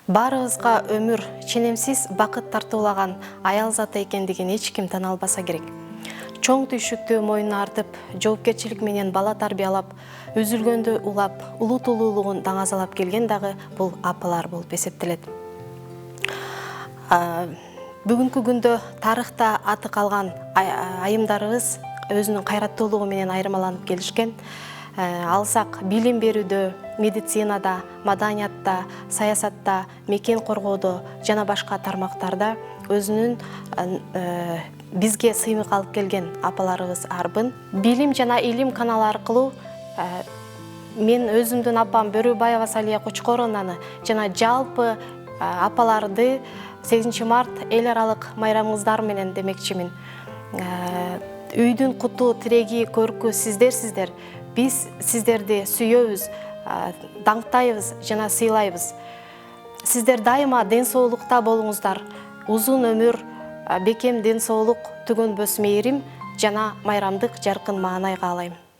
Баарыбызга өмүр ченемсиз бакыт тартуулаган аял заты экендигин эч ким тана албаса керек. Чоң түйшүктү мойнуна артып, жоопкерчилик менен бала тарбиялап, үзүлгөндө улап, улут улуулугун даңазалап келген дагы бул апалар болуп эсептелет. Бүгүнкү күндө тарыхта аты калган айымдарыбыз өзүнүн кайраттуулугу менен айырмаланып келишкен. Алсак билим берүүдө, медицинада, маданиятта, саясатта, мекен коргоодо жана башка тармактарда өзүнүн бизге сыймык алып келген апаларыбыз арбын. Билим жана илим каналы аркылуу мен өзүмдүн апам Бөрөбаева Салия Кочкоровнаны жана жалпы апаларды 8 март эл аралык майрамыңыздар менен демекчимин. Үйдүн куту, тиреги, көркү сиздерсиздер. Биз сиздерди сүйөбүз, даңктайбыз жана сыйлайбыз. Сиздер дайыма ден соолукта болуңуздар. Узун өмүр, бекем ден соолук, түгөнбөс мээрим жана майрамдык жаркын маанай каалайм.